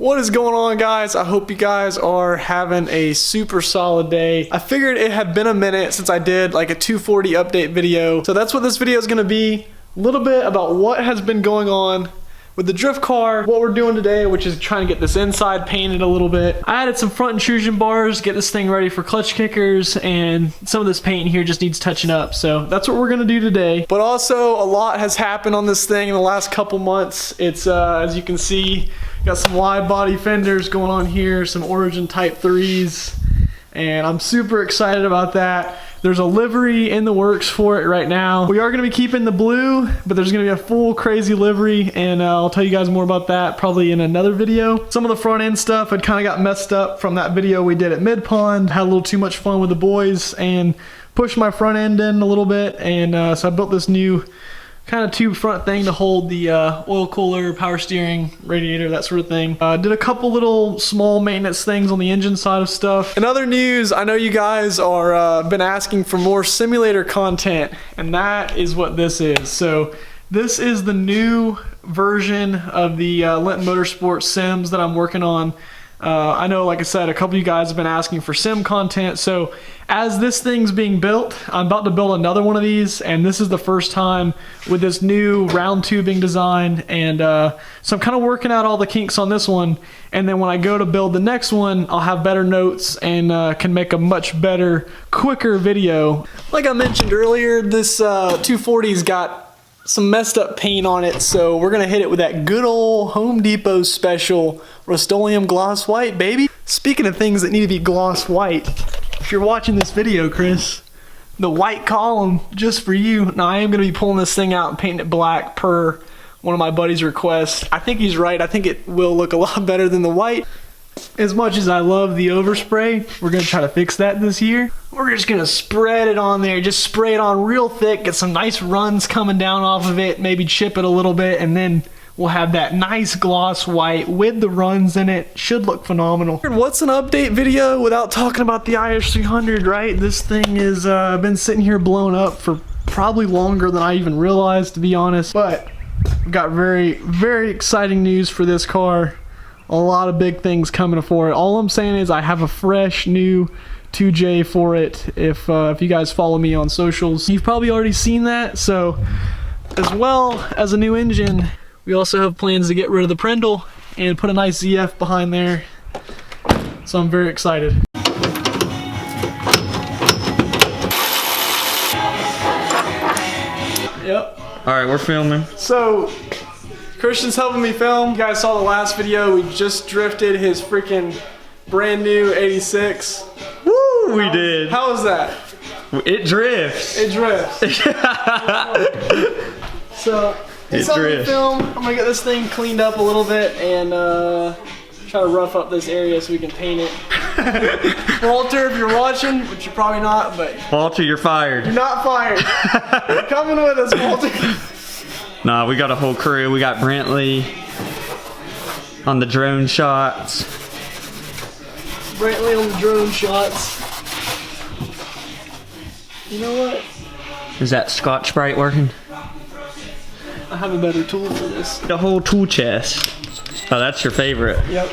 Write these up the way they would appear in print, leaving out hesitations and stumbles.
What is going on, guys? I hope you guys are having a super solid day. I figured it had been a minute since I did like a 240 update video, so that's what this video is going to be. A little bit about what has been going on with the drift car, what we're doing today, which is trying to get this inside painted a little bit. I added some front intrusion bars, get this thing ready for clutch kickers, and some of this paint in here just needs touching up. So that's what we're gonna do today. But also, a lot has happened on this thing in the last couple months. It's, as you can see, got some wide body fenders going on here, some Origin Type 3s, and I'm super excited about that. There's a livery in the works for it right now. We are gonna be keeping the blue, but there's gonna be a full crazy livery, and I'll tell you guys more about that probably in another video. Some of the front end stuff had kind of got messed up from that video we did at Mid Pond. Had a little too much fun with the boys and pushed my front end in a little bit, and so I built this new kind of tube front thing to hold the oil cooler, power steering, radiator, that sort of thing. Did a couple little small maintenance things on the engine side of stuff. In other news, I know you guys are been asking for more simulator content, and that is what this is. So this is the new version of the Linton Motorsport sims that I'm working on. I know, like I said, a couple of you guys have been asking for sim content, so as this thing's being built, I'm about to build another one of these, and this is the first time with this new round tubing design, and so I'm kind of working out all the kinks on this one, and then when I go to build the next one, I'll have better notes and can make a much better, quicker video. Like I mentioned earlier, this 240's got some messed up paint on it, so we're gonna hit it with that good old Home Depot special Rust-Oleum gloss white, baby. Speaking of things that need to be gloss white, if you're watching this video, Chris, the white column just for you. Now I am gonna be pulling this thing out and painting it black per one of my buddy's requests. I think he's right. I think it will look a lot better than the white. As much as I love the overspray, we're gonna try to fix that this year. We're just gonna spread it on there, just spray it on real thick, get some nice runs coming down off of it, maybe chip it a little bit, and then we'll have that nice gloss white with the runs in it. Should look phenomenal. What's an update video without talking about the IS300, right? This thing has been sitting here blown up for probably longer than I even realized, to be honest. But I've got very, very exciting news for this car. A lot of big things coming for it. All I'm saying is I have a fresh new 2J for it. If you guys follow me on socials, you've probably already seen that. So as well as a new engine, we also have plans to get rid of the Prendle and put a nice ZF behind there. So I'm very excited. Yep. All right, we're filming. So Christian's helping me film. You guys saw the last video. We just drifted his freaking brand new 86. Woo, we did. How was that? It drifts. It drifts. So he's helping me film. I'm gonna get this thing cleaned up a little bit and try to rough up this area so we can paint it. Walter, if you're watching, which you're probably not, but Walter, you're fired. You're not fired. You're coming with us, Walter. Nah, we got a whole crew. We got Brantley on the drone shots. Brantley on the drone shots. You know what? Is that Scotch-Brite working? I have a better tool for this. The whole tool chest. Oh, that's your favorite. Yep.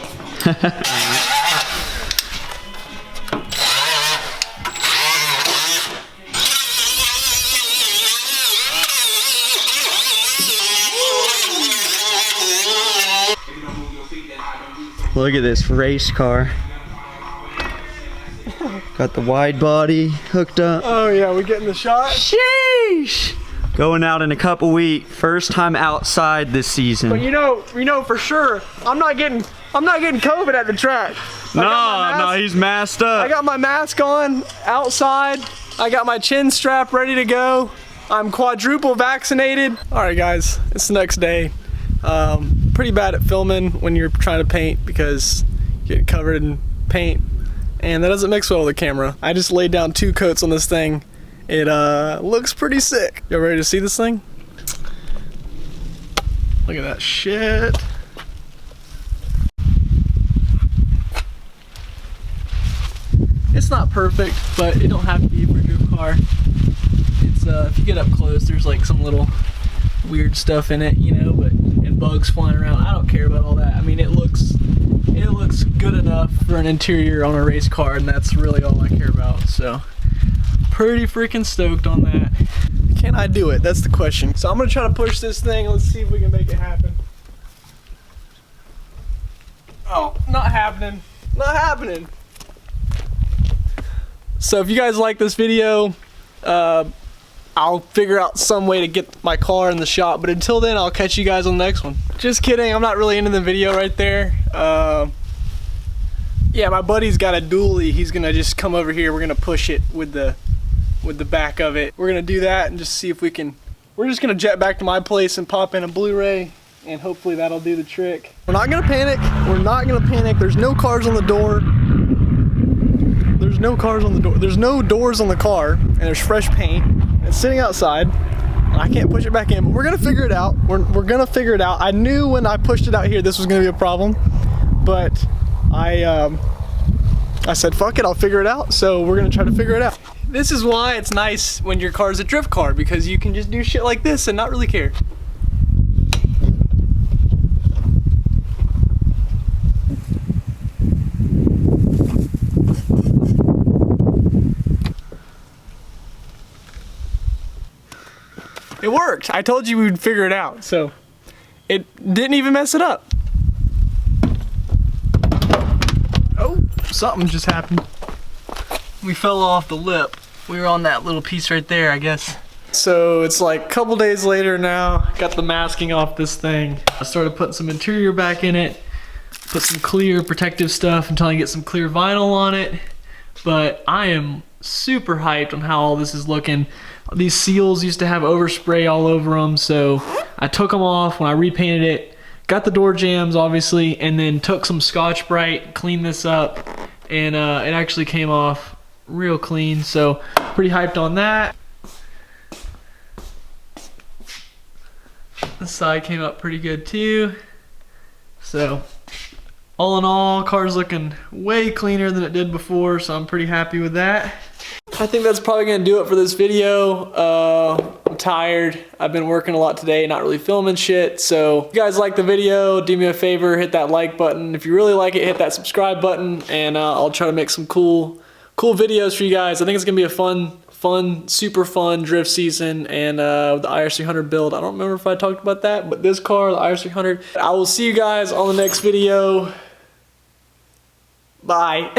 Look at this race car. Got the wide body hooked up. Oh yeah, we getting the shot? Sheesh! Going out in a couple weeks. First time outside this season. But you know for sure, I'm not getting COVID at the track. No, he's masked up. I got my mask on outside. I got my chin strap ready to go. I'm quadruple vaccinated. All right, guys, it's the next day. Pretty bad at filming when you're trying to paint because you get covered in paint, and that doesn't mix well with the camera. I just laid down 2 coats on this thing. It looks pretty sick. Y'all ready to see this thing? Look at that shit. It's not perfect, but it don't have to be for your car. It's if you get up close, there's like some little weird stuff in it, you know, but and bugs flying around. I don't care about all that. I mean, it looks for an interior on a race car, and that's really all I care about. So pretty freaking stoked on that. Can I do it? That's the question. So I'm gonna try to push this thing. Let's see if we can make it happen. Oh, not happening. Not happening. So if you guys like this video, I'll figure out some way to get my car in the shop, but until then, I'll catch you guys on the next one. Just kidding, I'm not really into the video right there. Yeah, my buddy's got a dually. He's gonna just come over here. We're gonna push it with the back of it. We're gonna do that and just see if we can. We're just gonna jet back to my place and pop in a Blu-ray, and hopefully that'll do the trick. We're not gonna panic. We're not gonna panic. There's no cars on the door. There's no cars on the door. There's no doors on the car, and there's fresh paint. It's sitting outside. I can't push it back in, but we're gonna figure it out. We're gonna figure it out. I knew when I pushed it out here this was gonna be a problem, but I said fuck it, I'll figure it out. So we're gonna try to figure it out. This is why it's nice when your car's a drift car, because you can just do shit like this and not really care. It worked. I told you we'd figure it out, so it didn't even mess it up. Oh, something just happened. We fell off the lip. We were on that little piece right there, I guess. So it's like a couple days later now. Got the masking off this thing. I started putting some interior back in it. Put some clear protective stuff until I get some clear vinyl on it. But I am super hyped on how all this is looking. These seals used to have overspray all over them, so I took them off when I repainted it, got the door jambs obviously, and then took some Scotch-Brite, cleaned this up, and it actually came off real clean, so pretty hyped on that. This side came up pretty good too. So all in all, car's looking way cleaner than it did before, so I'm pretty happy with that. I think that's probably gonna do it for this video. I'm tired. I've been working a lot today, not really filming shit. So if you guys like the video, do me a favor, hit that like button. If you really like it, hit that subscribe button, and I'll try to make some cool videos for you guys. I think it's gonna be a super fun drift season, and the IR300 build. I don't remember if I talked about that, but this car, the IR300. I will see you guys on the next video. Bye.